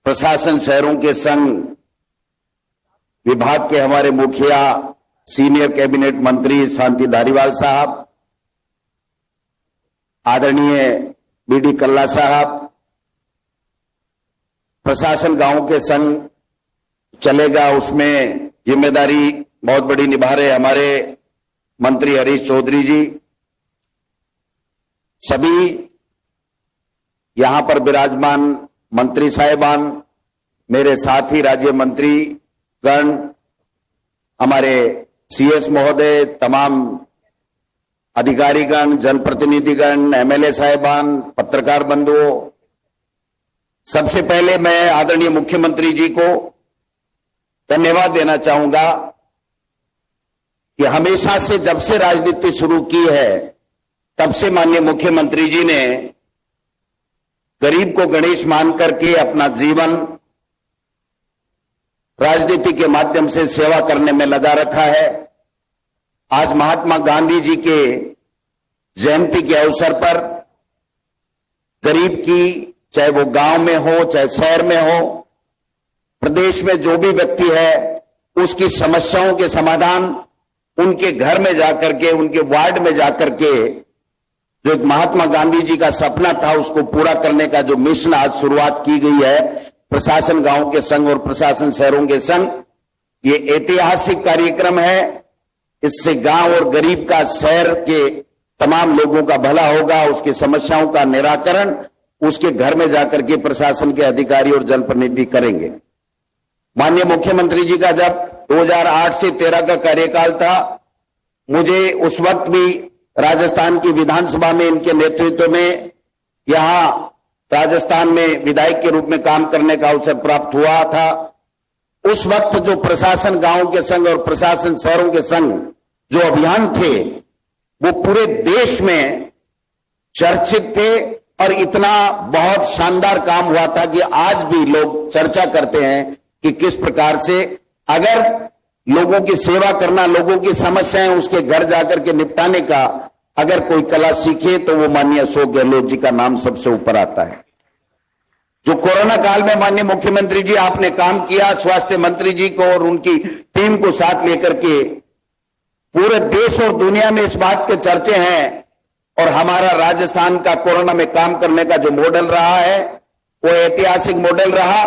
प्रशासन शहरों के संघ विभाग के हमारे मुखिया सीनियर कैबिनेट मंत्री शांति धारीवाल साहब, आदरणीय बीडी कल्ला साहब, प्रशासन गांव के संघ चलेगा उसमें जिम्मेदारी बहुत बड़ी निभा रहे हमारे मंत्री हरीश चौधरी जी, सभी यहां पर विराजमान मंत्री साहिबान, मेरे साथी राज्य मंत्री गण, हमारे सीएस महोदय, तमाम अधिकारीगण, जनप्रतिनिधिगण, एमएलए साहिबान, पत्रकार बंधुओं, सबसे पहले मैं आदरणीय मुख्यमंत्री जी को धन्यवाद देना चाहूंगा कि हमेशा से जब से राजनीति शुरू की है तब से माननीय मुख्यमंत्री जी ने गरीब को गणेश मान करके अपना जीवन राजनीति के माध्यम से सेवा करने में लगा रखा है। आज महात्मा गांधी जी के जयंती के अवसर पर गरीब की, चाहे वो गांव में हो चाहे शहर में हो, प्रदेश में जो भी व्यक्ति है उसकी समस्याओं के समाधान उनके घर में जाकर के, उनके वार्ड में जाकर के, जो एक महात्मा गांधी जी का सपना था उसको पूरा करने का जो मिशन आज शुरुआत की गई है प्रशासन गांव के संघ और प्रशासन शहरों के संघ, ये ऐतिहासिक कार्यक्रम है। इससे गांव और गरीब का, शहर के तमाम लोगों का भला होगा, उसकी समस्याओं का निराकरण उसके घर में जाकर के प्रशासन के अधिकारी और जनप्रतिनिधि करेंगे। माननीय मुख्यमंत्री जी का जब 2008 से 13 का कार्यकाल था, मुझे उस वक्त भी राजस्थान की विधानसभा में इनके नेतृत्व में यहां राजस्थान में विधायक के रूप में काम करने का अवसर प्राप्त हुआ था। उस वक्त जो प्रशासन गांव के संघ और प्रशासन शहरों के संघ जो अभियान थे वो पूरे देश में चर्चित थे और इतना बहुत शानदार काम हुआ था कि आज भी लोग चर्चा करते हैं कि किस प्रकार से अगर लोगों की सेवा करना, लोगों की समस्याएं उसके घर जाकर के निपटाने का अगर कोई कला सीखे तो वो माननीय अशोक गहलोत जी का नाम सबसे ऊपर आता है। जो कोरोना काल में माननीय मुख्यमंत्री जी आपने काम किया, स्वास्थ्य मंत्री जी को और उनकी टीम को साथ लेकर के पूरे देश और दुनिया में इस बात के चर्चे हैं, और हमारा राजस्थान का कोरोना में काम करने का जो मॉडल रहा है वो ऐतिहासिक मॉडल रहा।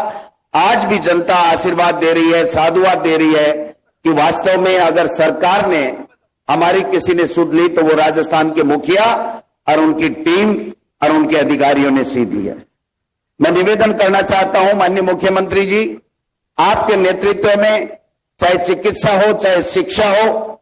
आज भी जनता आशीर्वाद दे रही है, साधुवाद दे रही है कि वास्तव में अगर सरकार ने हमारी किसी ने सुध ली तो वो राजस्थान के मुखिया और उनकी टीम और उनके अधिकारियों ने सीध ली है। मैं निवेदन करना चाहता हूं माननीय मुख्यमंत्री जी, आपके नेतृत्व में चाहे चिकित्सा हो, चाहे शिक्षा हो,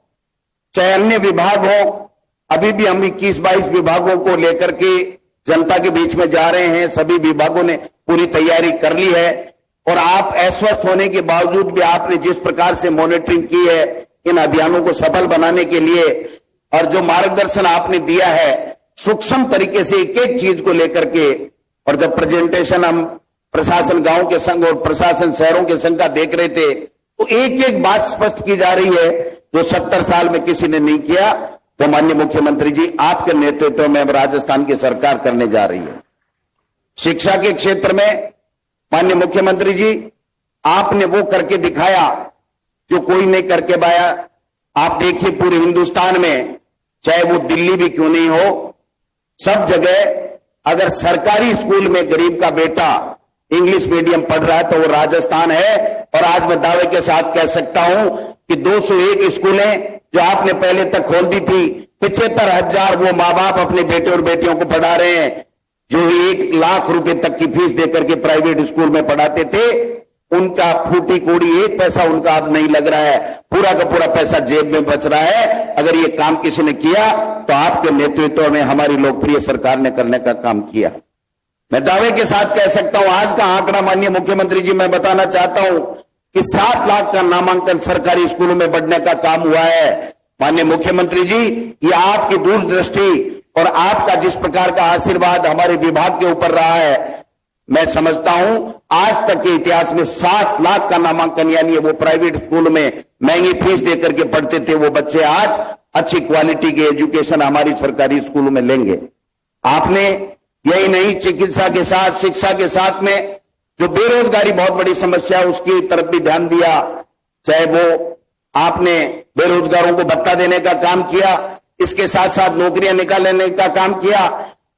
चाहे अन्य विभाग हो, अभी भी हम 21-22 विभागों को लेकर के जनता के बीच में जा रहे हैं। सभी विभागों ने पूरी तैयारी कर ली है और आप अस्वस्थ होने के बावजूद भी आपने जिस प्रकार से मॉनिटरिंग की है इन अभियानों को सफल बनाने के लिए, और जो मार्गदर्शन आपने दिया है सूक्ष्म तरीके से एक एक चीज को लेकर के, और जब प्रेजेंटेशन हम प्रशासन गांव के संघ और प्रशासन शहरों के संघ का देख रहे थे तो एक एक बात स्पष्ट की जा रही है जो 70 साल में किसी ने नहीं किया, तो माननीय मुख्यमंत्री जी आपके नेतृत्व में अब राजस्थान की सरकार करने जा रही है। शिक्षा के क्षेत्र में माननीय मुख्यमंत्री जी आपने वो करके दिखाया जो कोई नहीं करके पाया। आप देखिए पूरे हिंदुस्तान में, चाहे वो दिल्ली भी क्यों नहीं हो, सब जगह अगर सरकारी स्कूल में गरीब का बेटा इंग्लिश मीडियम पढ़ रहा है तो वो राजस्थान है। और आज मैं दावे के साथ कह सकता हूं कि 201 स्कूलें जो आपने पहले तक खोल दी थी, 75,000 वो मां बाप अपने बेटे और बेटियों को पढ़ा रहे हैं जो 1 लाख रुपए तक की फीस देकर के प्राइवेट स्कूल में पढ़ाते थे। उनका फूटी कोड़ी 1 पैसा उनका अब नहीं लग रहा है, पूरा का पूरा पैसा जेब में बच रहा है। अगर ये काम किसी ने किया तो आपके नेतृत्व में हमारी लोकप्रिय सरकार ने करने का काम किया। मैं दावे के साथ कह सकता हूं, आज का आंकड़ा माननीय मुख्यमंत्री जी मैं बताना चाहता हूं कि 7 लाख का नामांकन सरकारी स्कूलों में बढ़ने का काम हुआ है। माननीय मुख्यमंत्री जी, ये आपकी दूरदृष्टि और आपका जिस प्रकार का आशीर्वाद हमारे विभाग के ऊपर रहा है, मैं समझता हूं आज तक के इतिहास में 7 लाख का नामांकन, यानी वो प्राइवेट स्कूल में महंगी फीस देकर के पढ़ते थे वो बच्चे आज अच्छी क्वालिटी के एजुकेशन हमारी सरकारी स्कूलों में लेंगे। आपने यही नहीं, चिकित्सा के साथ, शिक्षा के साथ में जो बेरोजगारी बहुत बड़ी समस्या है उसकी तरफ भी ध्यान दिया, चाहे वो आपने बेरोजगारों को भत्ता देने का काम किया, इसके साथ साथ नौकरियां निकालने का काम किया।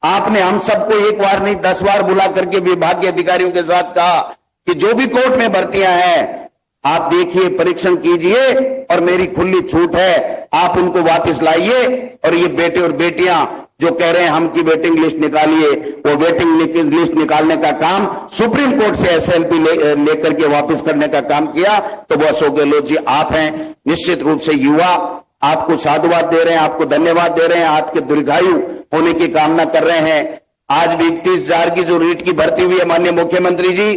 आपने हम सबको एक बार नहीं 10 बार बुला करके विभाग के अधिकारियों के साथ कहा कि जो भी कोर्ट में भर्तियां हैं आप देखिए, परीक्षण कीजिए और मेरी खुली छूट है, आप उनको वापस लाइए। और ये बेटे और बेटियां जो कह रहे हैं हम की वेटिंग लिस्ट निकालिए, वो वेटिंग लिस्ट निकालने का काम सुप्रीम कोर्ट से एसएलपी लेकर के वापस करने का काम किया, तो वो अशोक गहलोत जी आप हैं। निश्चित रूप से युवा आपको साधुवाद दे रहे हैं, आपको धन्यवाद दे रहे हैं, आपके दीर्घायु होने की कामना कर रहे हैं। आज भी 31,000 की जो रीट की भर्ती हुई है, माननीय मुख्यमंत्री जी,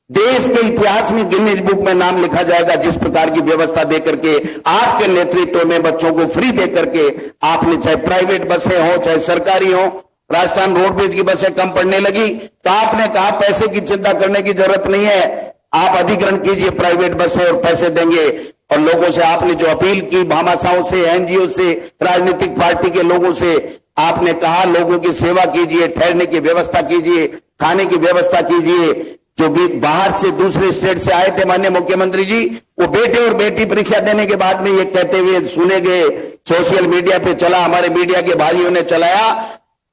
देश के इतिहास में गिनीज बुक में नाम लिखा जाएगा। जिस प्रकार की व्यवस्था देकर के आपके नेतृत्व में बच्चों को फ्री देकर के आपने, चाहे प्राइवेट बसें हो चाहे सरकारी हो, राजस्थान रोडवेज की बसें कम पड़ने लगी तो आपने कहा पैसे की चिंता करने की जरूरत नहीं है, आप अधिग्रहण कीजिए प्राइवेट बसें और पैसे देंगे। और लोगों से आपने जो अपील की, भामाशाहों से, एनजीओ से, राजनीतिक पार्टी के लोगों से आपने कहा लोगों की सेवा कीजिए, ठहरने की व्यवस्था कीजिए, खाने की व्यवस्था कीजिए। जो भी बाहर से दूसरे स्टेट से आए थे माननीय मुख्यमंत्री जी, वो बेटे और बेटी परीक्षा देने के बाद में ये कहते हुए सुने गए, सोशल मीडिया पे चला, हमारे मीडिया के भाइयों ने चलाया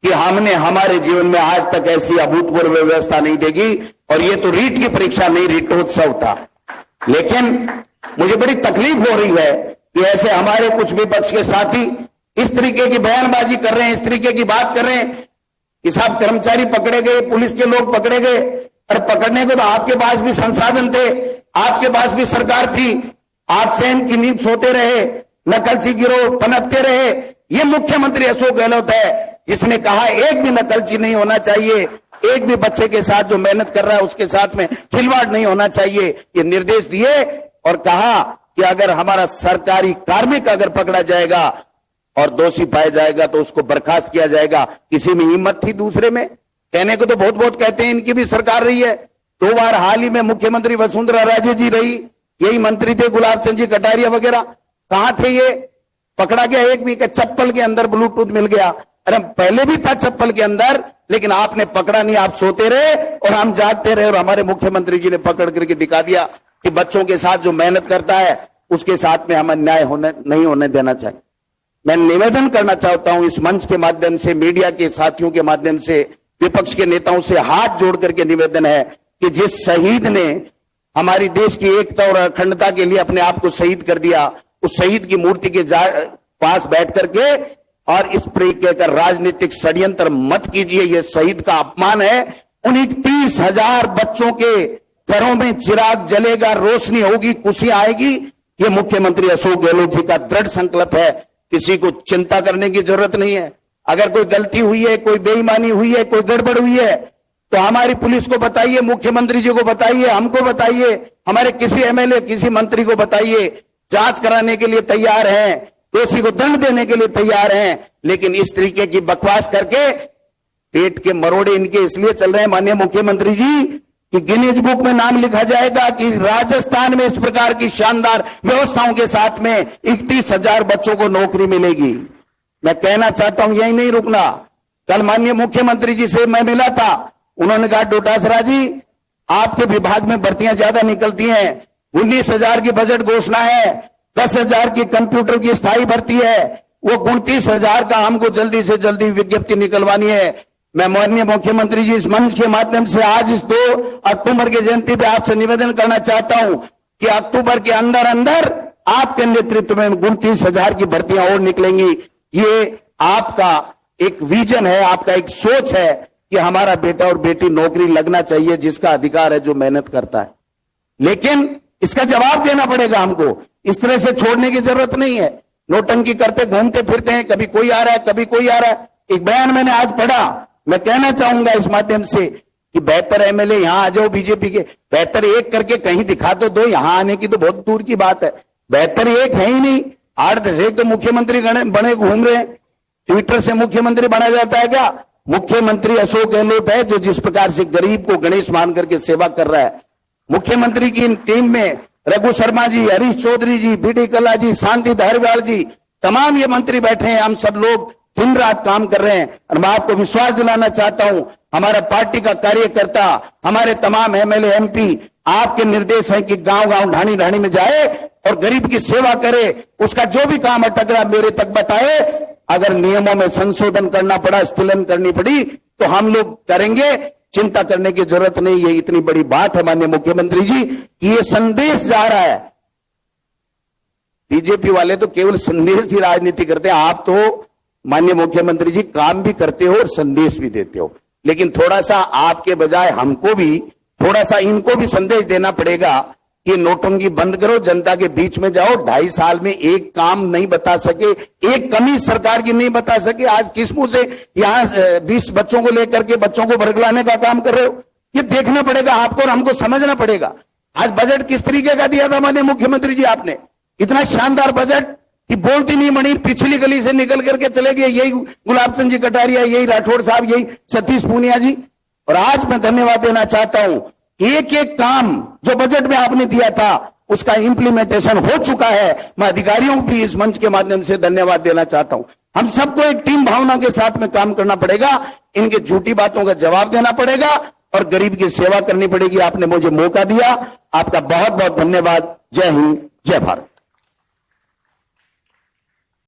कि हमने हमारे जीवन में आज तक ऐसी अभूतपूर्व व्यवस्था नहीं देगी। और ये तो रीट की परीक्षा नहीं, रीटोत्सव था। लेकिन मुझे बड़ी तकलीफ हो रही है कि ऐसे हमारे कुछ विपक्ष के साथी इस तरीके की बयानबाजी कर रहे हैं, इस तरीके की बात कर रहे हैं कि साहब कर्मचारी पकड़े गए, पुलिस के लोग पकड़े गए। अरे पकड़ने को तो आपके पास भी संसाधन थे, आपके पास भी सरकार थी, आप चैन की नींद सोते रहे, नकलची गिरोह पनपते रहे। ये मुख्यमंत्री अशोक गहलोत है जिसने कहा एक भी नकलची नहीं होना चाहिए, एक भी बच्चे के साथ जो मेहनत कर रहा है उसके साथ में खिलवाड़ नहीं होना चाहिए। ये निर्देश दिए और कहा कि अगर हमारा सरकारी कार्मिक अगर पकड़ा जाएगा और दोषी पाया जाएगा तो उसको बर्खास्त किया जाएगा। किसी में हिम्मत थी दूसरे में? कहने को तो बहुत बहुत कहते हैं, इनकी भी सरकार रही है, 2 बार हाल ही में मुख्यमंत्री वसुंधरा राजे जी रही, यही मंत्री थे गुलाब चंद जी कटारिया वगैरह, कहां थे ये? पकड़ा गया एक भी? चप्पल के अंदर ब्लूटूथ मिल गया। अरे पहले भी था चप्पल के अंदर, लेकिन आपने पकड़ा नहीं, आप सोते रहे और हम जागते रहे। और हमारे मुख्यमंत्री जी ने पकड़ करके दिखा दिया कि बच्चों के साथ जो मेहनत करता है उसके साथ में हमें अन्याय नहीं होने देना चाहिए। मैं निवेदन करना चाहता हूं इस मंच के माध्यम से, मीडिया के साथियों के माध्यम से, विपक्ष के नेताओं से हाथ जोड़ करके निवेदन है कि जिस शहीद ने हमारी देश की एकता और अखंडता के लिए अपने आप को शहीद कर दिया, उस शहीद की मूर्ति के पास बैठ करके और इस तरीके का राजनीतिक षड्यंत्र मत कीजिए। यह शहीद का अपमान है। उन 31,000 बच्चों के घरों में चिराग जलेगा, रोशनी होगी, खुशी आएगी। यह मुख्यमंत्री अशोक गहलोत जी का दृढ़ संकल्प है। किसी को चिंता करने की जरूरत नहीं है। अगर कोई गलती हुई है, कोई बेईमानी हुई है, कोई गड़बड़ हुई है तो हमारी पुलिस को बताइए, मुख्यमंत्री जी को बताइए, हमको बताइए, हमारे किसी एमएलए, किसी मंत्री को बताइए। जांच कराने के लिए तैयार हैं, दोषी को दंड देने के लिए तैयार हैं। लेकिन इस तरीके की बकवास करके पेट के मरोड़े इनके इसलिए चल रहे हैं माननीय मुख्यमंत्री जी कि गिनीज बुक में नाम लिखा जाएगा कि राजस्थान में इस प्रकार की शानदार व्यवस्थाओं के साथ में 31,000 बच्चों को नौकरी मिलेगी। मैं कहना चाहता हूं यही नहीं रुकना। कल माननीय मुख्यमंत्री जी से मैं मिला था, उन्होंने कहा डोटासरा जी आपके विभाग में भर्तियां ज्यादा निकलती हैं, 19,000 की बजट घोषणा है, 10,000 की कंप्यूटर की स्थायी भर्ती है, वो 29,000 का हमको जल्दी से जल्दी विज्ञप्ति निकलवानी है। मैं माननीय मुख्यमंत्री जी इस मंच के माध्यम से आज इस 2 अक्टूबर की जयंती पे आपसे निवेदन करना चाहता हूं कि अक्टूबर के अंदर अंदर आपके नेतृत्व में 29,000 की भर्तियां और निकलेंगी। ये आपका एक विजन है, आपका एक सोच है कि हमारा बेटा और बेटी नौकरी लगना चाहिए, जिसका अधिकार है, जो मेहनत करता है। लेकिन इसका जवाब देना पड़ेगा हमको। इस तरह से छोड़ने की जरूरत नहीं है। नोटंकी करते घूमते फिरते हैं, कभी कोई आ रहा है, कभी कोई आ रहा है। एक बयान मैंने आज पढ़ा, मैं कहना चाहूंगा इस माध्यम से कि बेहतर एमएलए यहां आ जाओ बीजेपी के, बेहतर एक करके कहीं दिखा तो दो। यहां आने की तो बहुत दूर की बात है, बेहतर एक है ही नहीं। 8-10 तो मुख्यमंत्री बने घूम रहे हैं। ट्विटर से मुख्यमंत्री बना जाता है क्या? मुख्यमंत्री अशोक गहलोत है जो जिस प्रकार से गरीब को गणेश मान करके सेवा कर रहा है। मुख्यमंत्री की इन टीम में रघु शर्मा जी, हरीश चौधरी जी, बीडी कल्ला जी, शांति धारीवाल जी, तमाम ये मंत्री बैठे हैं। हम सब लोग दिन रात काम कर रहे हैं। और मैं आपको विश्वास दिलाना चाहता हूं, हमारा पार्टी का कार्यकर्ता, हमारे तमाम एमएलए एमपी, आपके निर्देश है कि गांव गांव ढाणी ढाणी में जाए और गरीब की सेवा करे। उसका जो भी काम अटक रहा मेरे तक बताए। अगर नियमों में संशोधन करना पड़ा, स्थूलन करनी पड़ी, तो हम लोग करेंगे। चिंता करने की जरूरत नहीं। ये इतनी बड़ी बात है माननीय मुख्यमंत्री जी कि ये संदेश जा रहा है। बीजेपी वाले तो केवल संदेश की राजनीति करते हैं, आप तो माननीय मुख्यमंत्री जी काम भी करते हो और संदेश भी देते हो। लेकिन थोड़ा सा आपके बजाय हमको भी, थोड़ा सा इनको भी संदेश देना पड़ेगा कि नोटबंदी बंद करो, जनता के बीच में जाओ। 2.5 साल में एक काम नहीं बता सके, एक कमी सरकार की नहीं बता सके। आज किस मुंह से यहां 20 बच्चों को लेकर के बच्चों को भड़कलाने का काम कर रहे हो? ये देखना पड़ेगा आपको और हमको समझना पड़ेगा। आज बजट किस तरीके का दिया था माननीय मुख्यमंत्री जी आपने? इतना शानदार बजट कि बोलती नहीं मणि, पिछली गली से निकल करके चले गए। यही गुलाब चंद जी कटारिया, यही राठौड़ साहब, यही सतीश पूनिया जी। और आज मैं धन्यवाद देना चाहता हूं, एक एक काम जो बजट में आपने दिया था उसका इंप्लीमेंटेशन हो चुका है। मैं अधिकारियों को भी इस मंच के माध्यम से धन्यवाद देना चाहता हूं। हम सबको एक टीम भावना के साथ में काम करना पड़ेगा, इनके झूठी बातों का जवाब देना पड़ेगा और गरीब की सेवा करनी पड़ेगी। आपने मुझे मौका दिया, आपका बहुत बहुत धन्यवाद। जय हिंद, जय भारत।